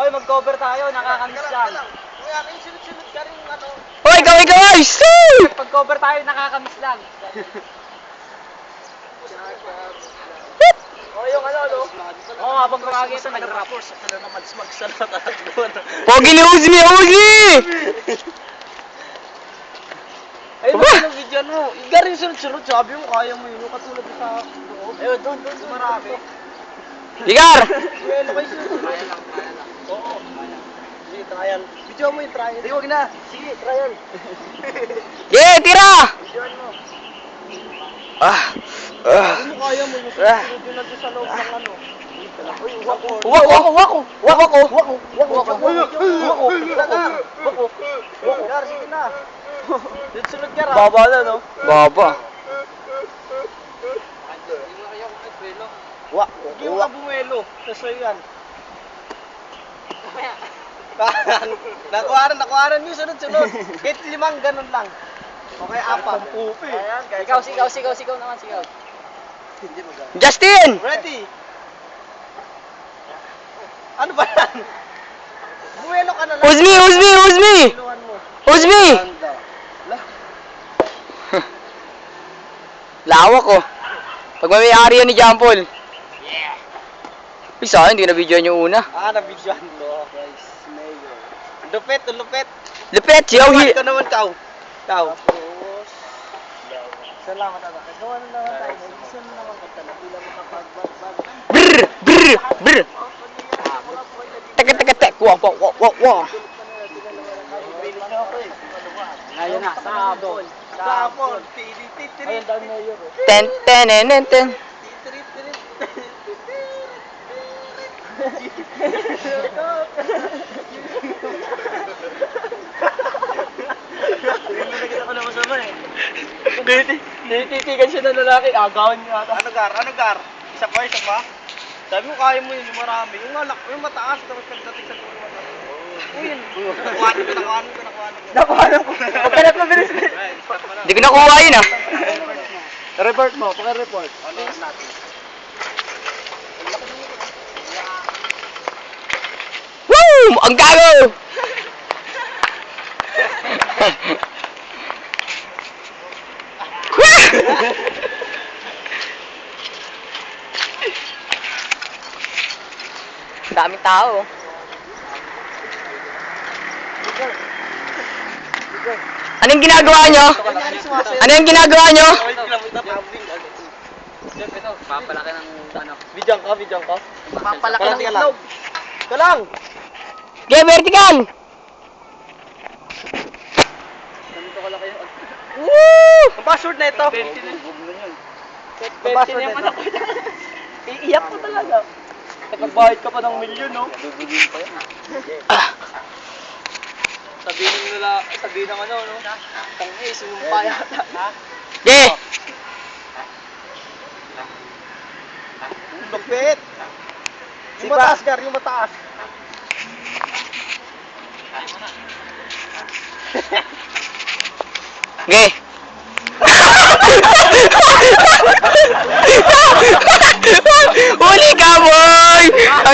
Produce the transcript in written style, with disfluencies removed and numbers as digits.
Hoy, mag-cover tayo, nakakamiss lang. Kuya, kayo sunod-sunod ka rin ano. Hoy, ikaw, guys! Pag-cover tayo, nakakamiss lang. Oh, yung ano, no? Oo, habang kumagi ito, nag-rap. Ano naman, mag-sal na tatakbo. Pogi ni Uzmi, Uzmi! Ayun naman ang video mo. Iga rin sunod-sunod. Sabi mo, kaya mo yun. Katulad sa loob. Ayun, doon. Marami. Igar! Kuya, ano kayo sunod-sunod? Kaya lang. Oo. Sige, trial. Video mo yung trial. Hindi, wag na. Sige, trial. Yeah, tira! Videoan mo. Ah. Ano kaya mo yung sunod-sunod yun nandun sa loob ng ano? Uy, wako. Wako! Gar, sige na. Sunod ka ra. Baba na, no? Baba. Hindi mo ka bumelo. Sa'yo yan. Nakuharan yung sunod-sunod. Kahit 5, ganun lang. Okay, 4. Ikaw, sigaw naman, sigaw. Justin! Ready? Ano ba yan? Bumelo ka na lang. Uzmi! Biluhan mo. Uzmi! Ganda. Lawak, oh. Pag may-ari yan ni Jampol. Uy, saan? Hindi na video yung una. Nabidyohan mo. Guys, mayor. Lupet. Lupet, siyaw hi. Ito naman, Kau. Salamat, anak. Gawa na naman tayo. Gusto mo naman kanta na. Pila mo kapag Brr! Tek. Wow. Ayun na, sabon. Sapon. Ayun daw mayor. Ten. Ako na masama eh. Titigan siya ng lalaki, agawan niya ata. Ano gar? Isa pa? Sabi mo kaya mo yun, yung marami. Yung mataas, tapos pagdating sa dulo mataas. Yun. Nakuhanan ko. Pagkalat mo, bilis. Hindi ko nakuha yun, ah. Report mo, paka-report. Ano natin? Woo! Ang gago! Daming tao. Anong ginagawa nyo? Ano yung ginagawa nyo? Ito, papalaki ng ano. Bidyan ka. Papalaki ng Ka itlog. lang. Get vertical! Ganito kalaki yung Woo! Ang password na ito. 20 na. Ang password na ito. Iiyak ko talaga. Nagbayad ka pa ng milyon, no? Sabihin ng ano, no? Tangay, sinumpa yata. Yeah! Lupit. Yung mataas, Gar, yung mataas. Okay. Huli ka, boy!